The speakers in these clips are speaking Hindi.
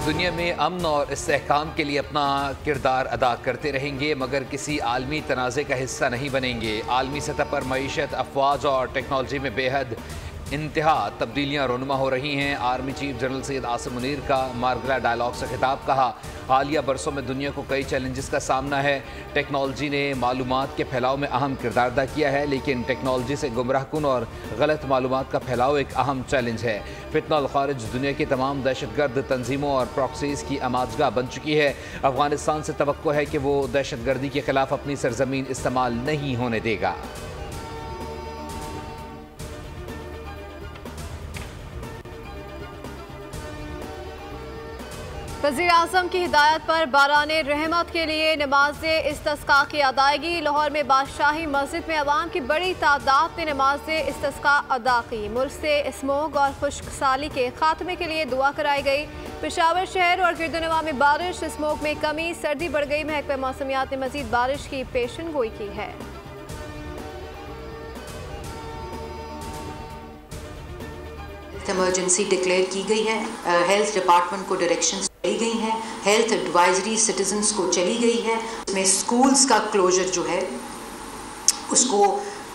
दुनिया में अमन और इस्तेहकाम के लिए अपना किरदार अदा करते रहेंगे, मगर किसी आलमी तनाज़े का हिस्सा नहीं बनेंगे। आलमी सतह पर मईशत, अफवाज और टेक्नोलॉजी में बेहद इंतहा तब्दीलियाँ रोनुमा हो रही हैं। Army chief general Syed Asim Munir का मार्गला डायलॉग से खिताब। कहा, हालिया बरसों में दुनिया को कई चैलेंजेस का सामना है। टेक्नोलॉजी ने मालूमात के फैलाव में अहम किरदार अदा किया है, लेकिन टेक्नोलॉजी से गुमराहकुन और गलत मालूमात का फैलाव एक अहम चैलेंज है। फितनल खारिज दुनिया की तमाम दहशतगर्द तंजीमों और प्रॉक्सीज की आमाजगाह बन चुकी है। अफगानिस्तान से तवक्को है कि वो दहशतगर्दी के खिलाफ अपनी सरजमीन इस्तेमाल नहीं होने देगा। वज़ीर-ए-आज़म की हिदायत पर बाराने रहमत के लिए नमाज इस्तिस्का की अदायगी। लाहौर में बादशाही मस्जिद में अवाम की बड़ी तादाद ने नमाज इस्तिस्का अदा की। मुल्क से स्मोक और खुश्क साली के खात्मे के लिए दुआ कराई गई। पेशावर शहर और गिरदोनवा में बारिश, स्मोक में कमी, सर्दी बढ़ गई। महकमा मौसमियात ने मजीद बारिश की पेशन गोई की है। इमरजेंसी डिक्लेयर की गई है। हेल्थ डिपार्टमेंट को डायरेक्शंस चली गई हैं। हेल्थ एडवाइजरी सिटीजन्स को चली गई है। इसमें स्कूल्स का क्लोजर जो है उसको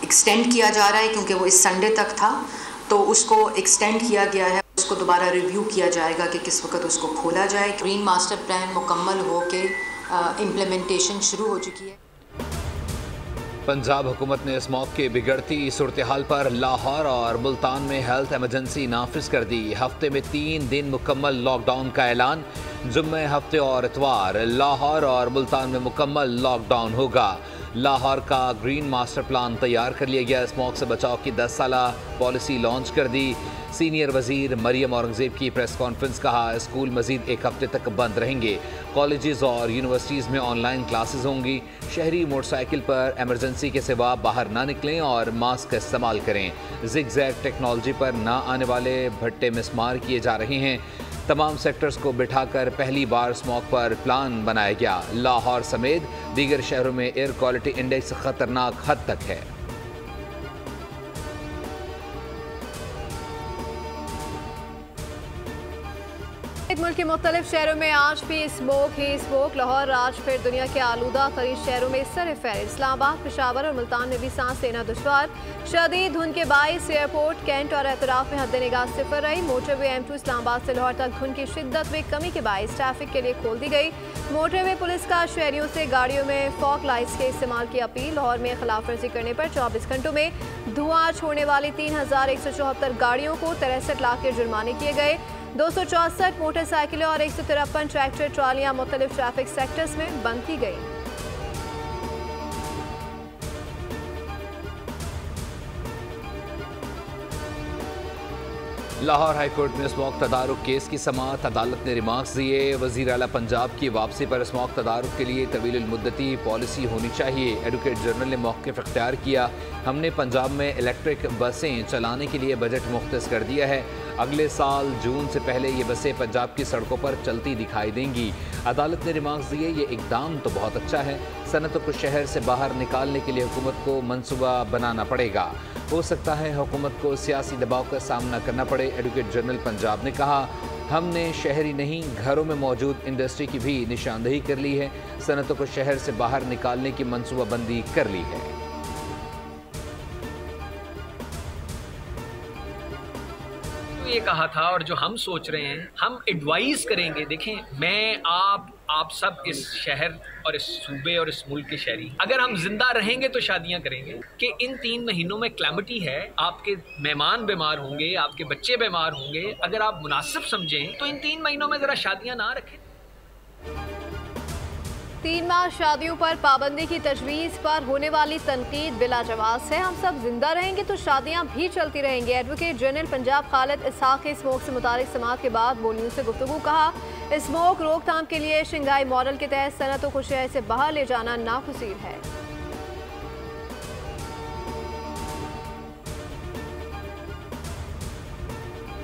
एक्सटेंड किया जा रहा है, क्योंकि वो इस संडे तक था, तो उसको एक्सटेंड किया गया है। उसको दोबारा रिव्यू किया जाएगा कि किस वक्त उसको खोला जाए। ग्रीन मास्टर प्लान मुकम्मल होके इम्प्लीमेंटेशन शुरू हो चुकी है। पंजाब हुकूमत ने स्मॉग की बिगड़ती सूरत हाल पर लाहौर और मुल्तान में हेल्थ एमरजेंसी नाफिज कर दी। हफ्ते में 3 दिन मुकम्मल लॉकडाउन का ऐलान। जुम्मे, हफ्ते और इतवार लाहौर और मुल्तान में मुकम्मल लॉकडाउन होगा। लाहौर का ग्रीन मास्टर प्लान तैयार कर लिया गया। स्मॉग से बचाव की 10 साला पॉलिसी लॉन्च कर दी। सीनियर वजीर मरियम औरंगजेब की प्रेस कॉन्फ्रेंस। कहा, स्कूल मजीद 1 हफ्ते तक बंद रहेंगे। कॉलेजेस और यूनिवर्सिटीज़ में ऑनलाइन क्लासेस होंगी। शहरी मोटरसाइकिल पर इमरजेंसी के सिवा बाहर ना निकलें और मास्क का इस्तेमाल करें। जिग-जैग टेक्नोलॉजी पर ना आने वाले भट्टे मिसमार किए जा रहे हैं। तमाम सेक्टर्स को बिठाकर पहली बार स्मॉग पर प्लान बनाया गया। लाहौर समेत दीगर शहरों में एयर क्वालिटी इंडेक्स खतरनाक हद तक है। मुल्क के मुख्तलिफ शहरों में आज भी स्मोक ही स्मोक। लाहौर आज फिर दुनिया के आलूदा तरीन शहरों में सर फहरिस्त। इस्लामाबाद, पेशावर और मुल्तान में भी सांस लेना दुश्वार। शदीद धुंध के बाइस एयरपोर्ट, कैंट और एतराफ में हद निगाह सिफर रही। मोटरवे M2 इस्लामाबाद से लाहौर तक धुंध की शिद्दत में कमी के बाइस ट्रैफिक के लिए खोल दी गई। मोटरवे पुलिस का शहरियों से गाड़ियों में फॉग लाइट्स के इस्तेमाल की अपील। लाहौर में खिलाफ वर्जी करने पर 24 घंटों में धुआं छोड़ने वाली 3174 गाड़ियों को 63 लाख के जुर्माने किए गए। 264 मोटरसाइकिलें और 153 ट्रैक्टर ट्रालियां मुख्तलिफ ट्रैफिक सेक्टर्स में बंद की गई। लाहौर हाईकोर्ट में स्मॉग तदारुक केस की समाअत। अदालत ने रिमार्क्स दिए। वज़ीर आला पंजाब की वापसी पर स्मॉग तदारुक के लिए तवील मुद्दती पॉलिसी होनी चाहिए। एडवोकेट जनरल ने मौक़िफ़ इख्तियार किया। हमने पंजाब में इलेक्ट्रिक बसें चलाने के लिए बजट मुख्तस कर दिया है। अगले साल जून से पहले ये बसें पंजाब की सड़कों पर चलती दिखाई देंगी। अदालत ने रिमार्क्स दिए, ये इकदाम तो बहुत अच्छा है। सनतों को शहर से बाहर निकालने के लिए हुकूमत को मनसूबा बनाना पड़ेगा। हो सकता है हुकूमत को सियासी दबाव का सामना करना पड़े। एडवोकेट जनरल पंजाब ने कहा, हमने शहरी नहीं घरों में मौजूद इंडस्ट्री की भी निशानदेही कर ली है। सनतों को शहर से बाहर निकालने की मनसूबाबंदी कर ली है। ये कहा था और जो हम सोच रहे हैं हम एडवाइस करेंगे। देखें, मैं आप सब इस शहर और इस सूबे और इस मुल्क के शहरी, अगर हम जिंदा रहेंगे तो शादियां करेंगे। कि इन 3 महीनों में क्लैमिटी है, आपके मेहमान बीमार होंगे, आपके बच्चे बीमार होंगे। अगर आप मुनासिब समझें तो इन 3 महीनों में जरा शादियां ना रखें। 3 माह शादियों पर पाबंदी की तजवीज़ पर होने वाली तनकीद बिला जवाब है। हम सब जिंदा रहेंगे तो शादियां भी चलती रहेंगी। एडवोकेट जनरल पंजाब खालिद इसहाक के स्मोक से मुतालिक समाअत के बाद बोलियों से गुफ्तगू। कहा, स्मोक रोकथाम के लिए शंघाई मॉडल के तहत सनतों को शहर से बाहर ले जाना नागुज़ीर है।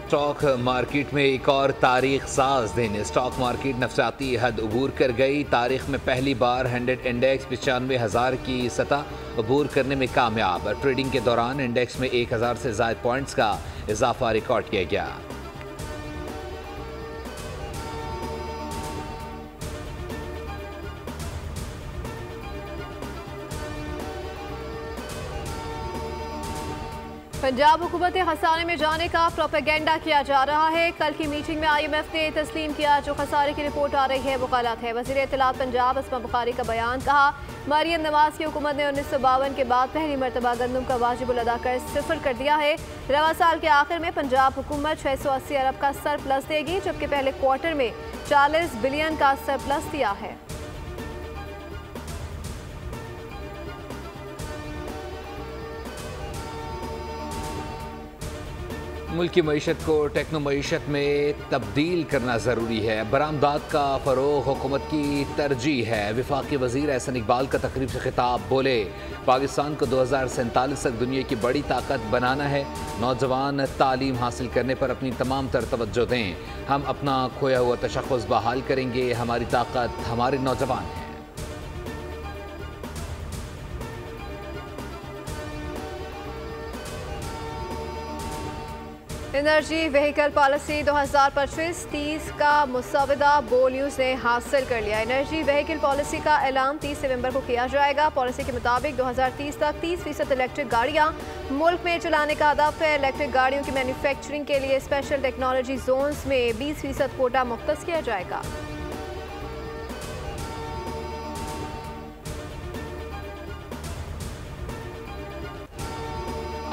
स्टॉक मार्केट में एक और तारीख साज दिन। स्टॉक मार्केट नफसाती हद अबूर कर गई। तारीख में पहली बार 100 इंडेक्स 95,000 की सतह अबूर करने में कामयाब। ट्रेडिंग के दौरान इंडेक्स में 1000 से ज़ायद पॉइंट्स का इजाफा रिकॉर्ड किया गया। पंजाब हुकूमत खसारे में जाने का प्रोपेगेंडा किया जा रहा है। कल की मीटिंग में IMF ने तस्लीम किया जो खसारे की रिपोर्ट आ रही है वो गलत है। वज़ीर इत्तलात पंजाब अस्मा बुखारी का बयान, कहा मरियम नवाज की हुकूमत ने 1952 के बाद पहली मरतबा गंदम का वाजिबुल अदा कर सिफर कर दिया है। रवा साल के आखिर में पंजाब हुकूमत 680 अरब का सरप्लस देगी, जबकि पहले क्वार्टर में 40 बिलियन का सरप्लस दिया है। मुल्क की मईशत को टेक्नो मईशत में तब्दील करना ज़रूरी है। बरामदात का फ़रोग़ हुकूमत की तरजीह है। वफाकी वज़ीर एहसन इकबाल का तकरीब से खिताब, बोले पाकिस्तान को 2047 तक दुनिया की बड़ी ताकत बनाना है। नौजवान तालीम हासिल करने पर अपनी तमाम तर तवज्जो दें। हम अपना खोया हुआ तशख़्ख़ुस बहाल करेंगे। हमारी ताकत हमारे नौजवान हैं। एनर्जी व्हीकल पॉलिसी 2025-30 का मुसवदा बो न्यूज़ ने हासिल कर लिया। एनर्जी व्हीकल पॉलिसी का ऐलान 30 नवंबर को किया जाएगा। पॉलिसी के मुताबिक 2030 तक 30% इलेक्ट्रिक गाड़ियां मुल्क में चलाने का हदफ है। इलेक्ट्रिक गाड़ियों की मैन्युफैक्चरिंग के लिए स्पेशल टेक्नोलॉजी जोन्स में 20% कोटा मुख्तस किया जाएगा।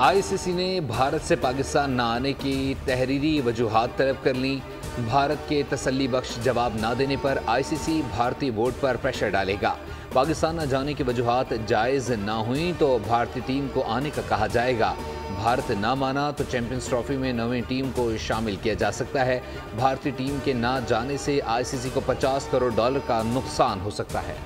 ICC ने भारत से पाकिस्तान न आने की तहरीरी वजूहात तलब कर ली। भारत के तसल्ली बख्श जवाब न देने पर ICC भारतीय बोर्ड पर प्रेशर डालेगा। पाकिस्तान न जाने की वजूहात जायज़ न हुई तो भारतीय टीम को आने का कहा जाएगा। भारत न माना तो चैंपियंस ट्रॉफी में नवीं टीम को शामिल किया जा सकता है। भारतीय टीम के न जाने से ICC को $50 करोड़ का नुकसान हो सकता है।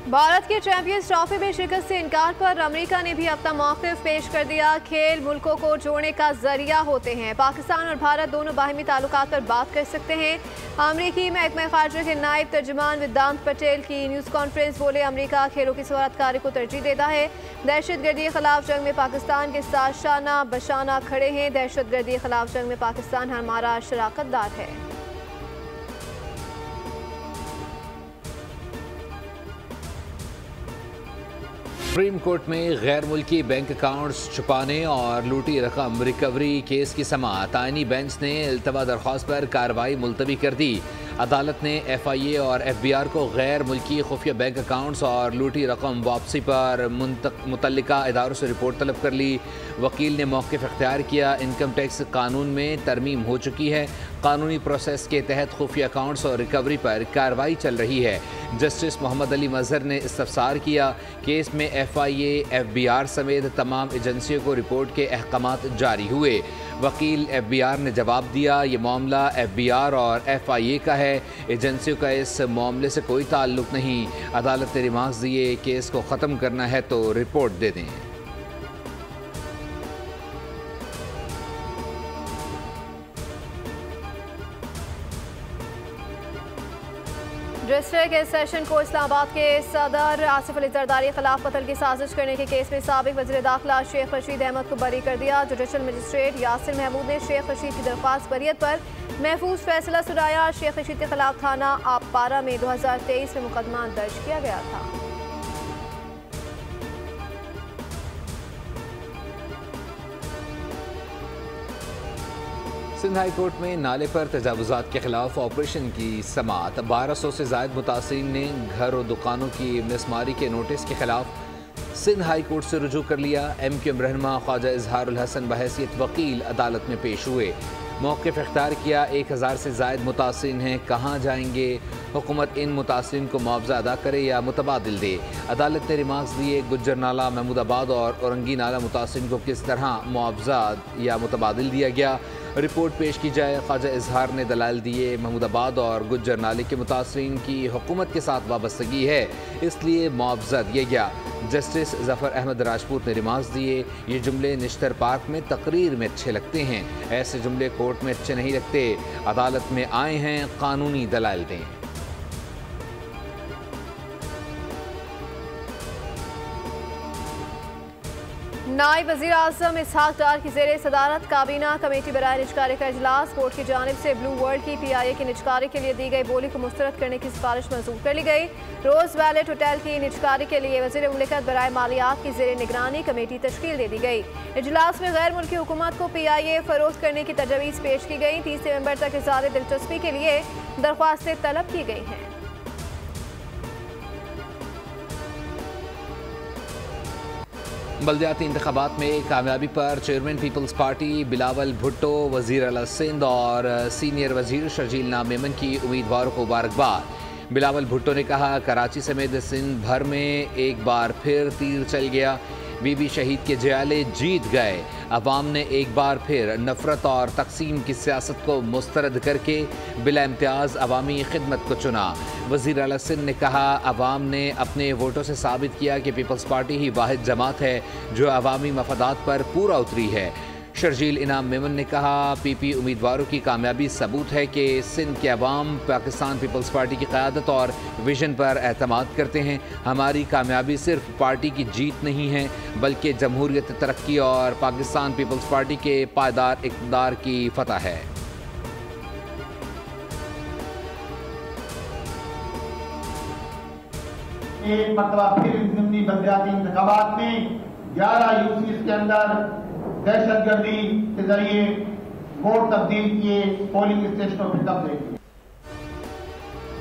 भारत के चैंपियंस ट्रॉफी में शिकस्त से इनकार पर अमेरिका ने भी अपना मौक़िफ़ पेश कर दिया। खेल मुल्कों को जोड़ने का जरिया होते हैं। पाकिस्तान और भारत दोनों बाहमी ताल्लुकात पर बात कर सकते हैं। अमरीकी महकमा ख़ारजा के नायब तर्जुमान वेदांत पटेल की न्यूज़ कॉन्फ्रेंस, बोले अमरीका खेलों की सवारतकारी को तरजीह देता है। दहशतगर्दी के खिलाफ जंग में पाकिस्तान के साथ शाना बशाना खड़े हैं। दहशतगर्दी के खिलाफ जंग में पाकिस्तान हमारा शराकतदार है। सुप्रीम कोर्ट में गैर मुल्की बैंक अकाउंट्स छुपाने और लूटी रकम रिकवरी केस की समाअत। आईनी बेंच ने इल्तवा दरख्वास्त पर कार्रवाई मुलतवी कर दी। अदालत ने FIA और FBR को गैर मुल्की खुफिया बैंक अकाउंट्स और लूटी रकम वापसी पर मुतल्लिका इदारों से रिपोर्ट तलब कर ली। वकील ने मौक़िफ़ इख्तियार किया। इनकम टैक्स कानून में तरमीम हो चुकी है। कानूनी प्रोसेस के तहत खुफिया अकाउंट्स और रिकवरी पर कार्रवाई चल रही है। जस्टिस मोहम्मद अली मजहर ने इस्तफसार किया। केस में FIA, FBR समेत तमाम एजेंसियों को रिपोर्ट के अहकामात जारी हुए। वकील FBR ने जवाब दिया, ये मामला FBR और FIA का है। एजेंसियों का इस मामले से कोई ताल्लुक नहीं। अदालत ने रिमार्क्स दिए, केस को ख़त्म करना है तो रिपोर्ट दे दें। डिस्ट्रिक्ट सेशन को इस्लामाबाद के सदर आसिफ अली जरदारी के खिलाफ कत्ल की साजिश करने के केस में साबिक वज़ीर दाखिला शेख रशीद अहमद को बरी कर दिया। जुडिशल मजिस्ट्रेट यासिर महमूद ने शेख रशीद की दरख्वास्त बरियत पर महफूज फैसला सुनाया। शेख रशीद के खिलाफ थाना आपपारा में 2023 में मुकदमा दर्ज किया गया था। सिंध हाई कोर्ट में नाले पर तजावुज़ात के खिलाफ ऑपरेशन की समाअत। 1200 से ज़ायद मुतासिरीन ने घर और दुकानों की मिसमारी के नोटिस के खिलाफ सिंध हाई कोर्ट से रुजू कर लिया। MQM रहनुमा ख्वाजा इजहारुल हसन बहैसियत वकील अदालत में पेश हुए। मौक़िफ़ इख्तियार किया। 1000 से ज़ायद मुतासिरीन हैं, कहाँ जाएंगे? हुकूमत इन मुतासिरीन को मुआवजा अदा करे या मुतबादिल दे। अदालत ने रिमार्क्स दिए। गुज्जर नाला, महमूदाबाद और औरंगी नाला मुतासिरीन को किस तरह मुआवजा या मुतबादिल दिया गया, रिपोर्ट पेश की जाए। ख्वाजा इजहार ने दलाल दिए। महमूदाबाद और गुज्जर नाले के मुतासिरीन की हुकूमत के साथ वाबस्तगी है, इसलिए मुआवजा दिया गया। जस्टिस जफ़र अहमद राजपूत ने रिमार्क्स दिए, ये जुमले निश्तर पार्क में तकरीर में अच्छे लगते हैं, ऐसे जुमले कोर्ट में अच्छे नहीं लगते। अदालत में आए हैं, कानूनी दलाल दें। नायब वज़ीर आज़म इसहाक डार की ज़ेर सदारत काबीना कमेटी बराए निजकारी का इजलास। बोर्ड की जानिब से ब्लू वर्ल्ड की PIA की निजकारी के लिए दी गई बोली को मुस्तरद करने की सिफारिश मंजूर कर ली गई। रोज़ वैलेट होटल की निजकारी के लिए वज़ीर मुमलिकत बराए मालियात की ज़ेर निगरानी कमेटी तश्कील दे दी गई। इजलास में गैर मुल्की हुकूमत को PIA फरोख्त करने की तजवीज़ पेश की गई। 30 नवंबर तक इज़हार दिलचस्पी के लिए दरख्वास्तें तलब की गई हैं। बल्दियाती इंतखाबात में कामयाबी पर chairman people's party Bilawal Bhutto, वज़ीर आला सिंध और सीनियर वज़ीर शर्जील मेमन की उम्मीदवारों को मुबारकबाद। बिलावल भुट्टो ने कहा, कराची समेत सिंध भर में एक बार फिर तीर चल गया। बीबी शहीद के जयाले जीत गए। अवाम ने एक बार फिर नफरत और तकसीम की सियासत को मुस्तरद करके बिला इम्तियाज़ अवामी खिदमत को चुना। वज़ीर आला सिंध ने कहा, अवाम ने अपने वोटों से साबित किया कि पीपल्स पार्टी ही वाहिद जमात है जो अवामी मफादात पर पूरा उतरी है। शर्जील इनाम मेमन ने कहा, PP उम्मीदवारों की कामयाबी सबूत है कि सिंध के अवाम पाकिस्तान पीपल्स पार्टी की क़यादत और विजन पर एतमाद करते हैं। हमारी कामयाबी सिर्फ पार्टी की जीत नहीं है बल्कि जमहूरियत, तरक्की और पाकिस्तान पीपल्स पार्टी के पायदार इक़्तिदार की फतह है। एक मरतबा फिर ज़िमनी बल्दियाती इंतखाबात में 11 यूसीज के अंदर दहशतगर्दी के जरिए वोट तब्दील किए, पोलिंग स्टेशनों पर कब्जे किए।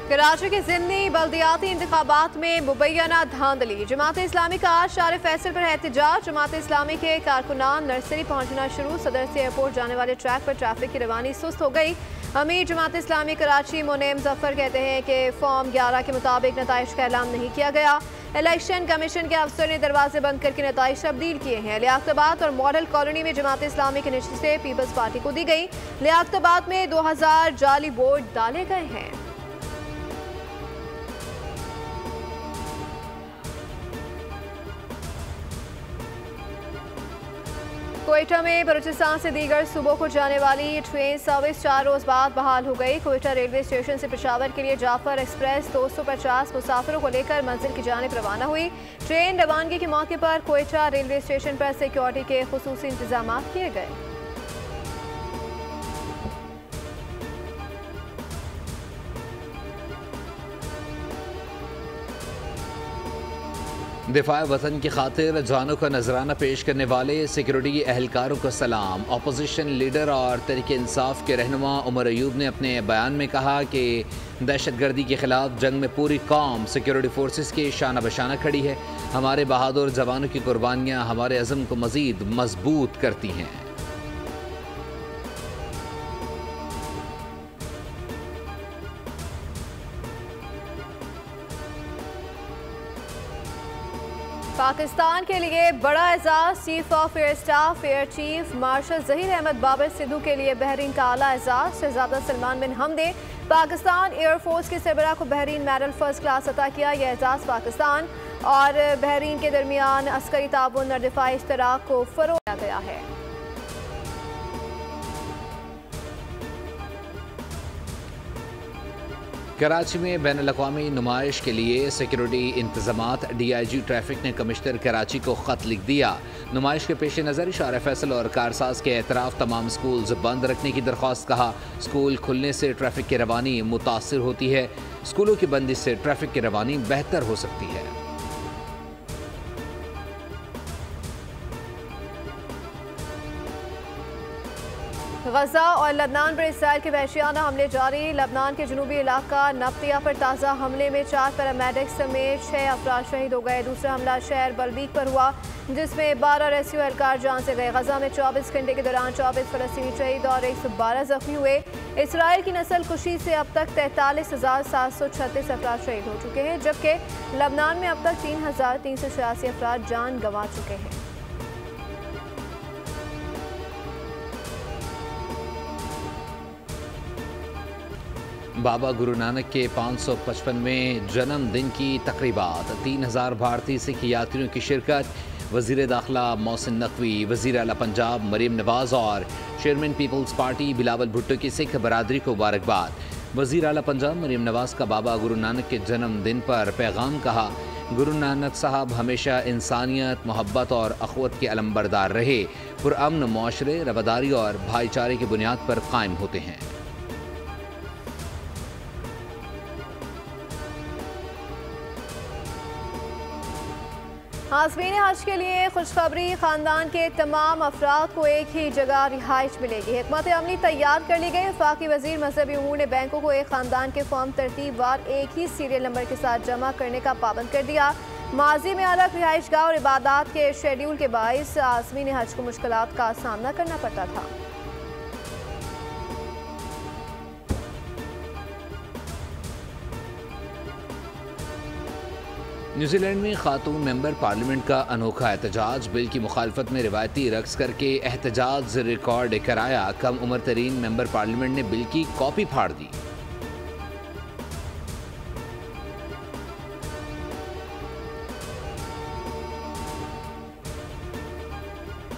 कराची के ज़िमनी बल्दियाती इंतखाबात में मुबैना धांधली। जमात इस्लामी का आज शार फैसल पर एहतजाज। जमात इस्लामी के कारकुनान नर्सरी पहुंचना शुरू। सदर से एयरपोर्ट जाने वाले ट्रैक पर ट्रैफिक की रवानी सुस्त हो गई। अमीर जमात इस्लामी कराची मुनीम जफर कहते हैं कि फॉर्म 11 के मुताबिक नताइज का ऐलान नहीं किया गया। इलेक्शन कमीशन के अफसर ने दरवाजे बंद करके नताइज तब्दील किए हैं। लियाकताबाद और मॉडल कॉलोनी में जमात इस्लामी की नशिस्तें पीपल्स पार्टी को दी गई। लियाकताबाद में 2000 जाली वोट डाले गए हैं। कोयटा में बलूचिस्तान से दीगर सूबों को जाने वाली ट्रेन सर्विस 4 रोज़ बाद बहाल हो गई। कोयटा रेलवे स्टेशन से पेशावर के लिए जाफर एक्सप्रेस 250 मुसाफिरों को लेकर मंजिल की जानिब रवाना हुई। ट्रेन रवानगी के मौके पर कोयटा रेलवे स्टेशन पर सिक्योरिटी के खुसूसी इंतजाम किए गए। दिफा वतन की खातिर जानों का नजराना पेश करने वाले सिक्योरिटी एहलकारों को सलाम। अपोजिशन लीडर और तहरीक इंसाफ के रहनुमा उमर अयूब ने अपने बयान में कहा कि दहशतगर्दी के खिलाफ जंग में पूरी कौम सिक्योरिटी फोर्सेस के शाना बशाना खड़ी है। हमारे बहादुर जवानों की कुर्बानियाँ हमारे अज़म को मज़ीद मजबूत करती हैं। पाकिस्तान के लिए बड़ा एजाज। Chief of air staff air chief marshal Zaheer Ahmed Babar Sidhu के लिए बहरीन का आला एजाज। शहजादा Salman bin Hamad Pakistan air force के सरबराह को बहरीन मेडल फर्स्ट क्लास अता किया। यह एजाज पाकिस्तान और बहरीन के दरमियान अस्करी ताउन और दिफाई इश्तराक को फरोग दिया गया है। कराची में बैनुल-अक़वामी नुमाइश के लिए सिक्योरिटी इंतजामात। DIG ट्रैफिक ने कमिश्नर कराची को ख़त लिख दिया। नुमाइश के पेश नज़र शार फैसल और कारसाज के एतराफ़ तमाम स्कूल्स बंद रखने की दरख्वास्त। कहा, स्कूल खुलने से ट्रैफिक की रवानी मुतासिर होती है। स्कूलों की बंदी से ट्रैफिक की रवानी बेहतर हो सकती है। गजा और लबनान पर इसराइल के वहशियाना हमले जारी। लबनान के जनूबी इलाका नब्तिया पर ताज़ा हमले में 4 पैरामेडिक्स समेत 6 अफराद शहीद हो गए। दूसरा हमला शहर बलबीक पर हुआ जिसमें 12 रेस्क्यू एहलकार जान से गए। गजा में 24 घंटे के दौरान 24 फ़लस्तीनी शहीद और 112 जख्मी हुए। इसराइल की नस्ल कुशी से अब तक 43,736 अफराद शहीद हो चुके हैं, जबकि लबनान में अब तक 3,386 अफराद जान गंवा चुके हैं। बाबा गुरु नानक के 555वें जन्मदिन की तकरीबात। 3000 भारतीय सिख यात्रियों की शिरकत। वज़ीर दाखिला मोहसिन नकवी, वज़ीर आला पंजाब मरीम नवाज और chairman people's party Bilawal Bhutto की सिख बरादरी को मुबारकबाद। वज़ीर आला पंजाब मरीम नवाज का बाबा गुरु नानक के जन्मदिन पर पैगाम। कहा गुरु नानक साहब हमेशा इंसानियत, मोहब्बत और अखवत के अलंबरदार रहे। पुरअमन मुआशरे रवादारी और भाईचारे की बुनियाद पर कायम होते हैं। हाज़मीन हज के लिए खुशखबरी, खानदान के तमाम अफराद को एक ही जगह रिहाइश मिलेगी। हिकमत अमली तैयार कर ली गई। वफाकी वजीर मजहबी उमूर ने बैंकों को एक खानदान के फॉर्म तरतीबवार एक ही सीरियल नंबर के साथ जमा करने का पाबंद कर दिया। माजी में अलग रिहाइश गाह और इबादत के शेड्यूल के बाइस आज़मीन हज को मुश्किलात का सामना करना पड़ता था। न्यूजीलैंड में खातून मेंबर पार्लियामेंट का अनोखा एहतजाज। बिल की मुखालफत में रिवायती रक्स करके एहतजाज रिकॉर्ड कराया। कम उम्र तरीन मेंबर पार्लियामेंट ने बिल की कॉपी फाड़ दी।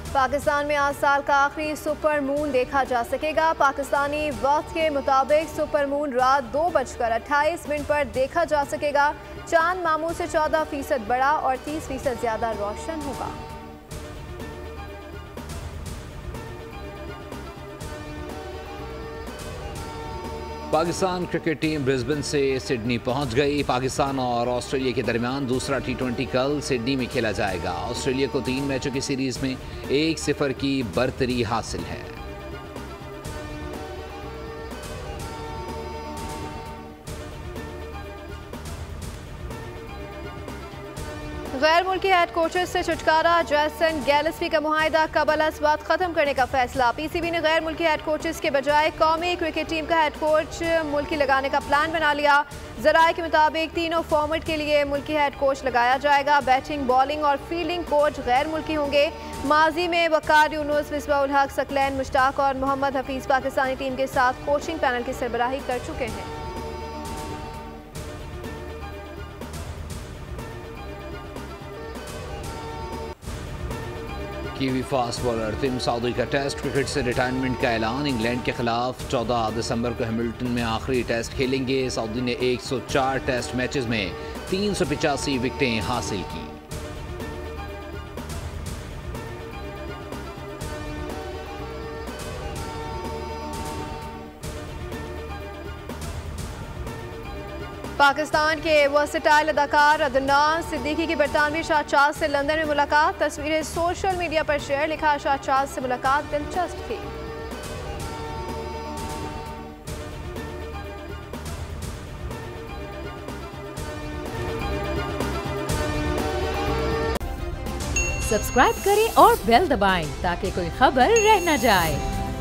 पाकिस्तान में आज साल का आखिरी सुपर मून देखा जा सकेगा। पाकिस्तानी वक्त के मुताबिक सुपर मून रात 2:28 पर देखा जा सकेगा। चांद मामूल से 14% बड़ा और 30% ज्यादा रोशन होगा। पाकिस्तान क्रिकेट टीम ब्रिस्बेन से सिडनी पहुंच गई। पाकिस्तान और ऑस्ट्रेलिया के दरमियान दूसरा T20 कल सिडनी में खेला जाएगा। ऑस्ट्रेलिया को 3 मैचों की सीरीज में 1-0 की बरतरी हासिल है। गैर मुल्की हेड कोचेस से छुटकारा। जैसन गैलेस्पी का मुआहिदा कबल अस्बात खत्म करने का फैसला। PCB ने गैर मुल्की हेड कोचेस के बजाय कौमी क्रिकेट टीम का हेड कोच मुल्की लगाने का प्लान बना लिया। जराये के मुताबिक तीनों फॉर्मेट के लिए मुल्की हेड कोच लगाया जाएगा। बैटिंग, बॉलिंग और फील्डिंग कोच गैर मुल्की होंगे। माजी में वकार यूनुस, मिसबाहुल हक, सकलैन मुश्ताक और मोहम्मद हफीज पाकिस्तानी टीम के साथ कोचिंग पैनल की सरबराही कर चुके हैं। Kiwi fast bowler Tim Southee का टेस्ट क्रिकेट से रिटायरमेंट का ऐलान। इंग्लैंड के खिलाफ 14 दिसंबर को हैमिल्टन में आखिरी टेस्ट खेलेंगे। साउदी ने 104 टेस्ट मैचेस में 385 विकेटें हासिल की। पाकिस्तान के वर्सेटाइल अदाकार अदनान सिद्दीकी की बरतानवी शाहचाज से लंदन में मुलाकात। तस्वीरें सोशल मीडिया पर शेयर। लिखा, शाहचाज से मुलाकात दिलचस्प थी। सब्सक्राइब करें और बेल दबाएं ताकि कोई खबर रह न जाए।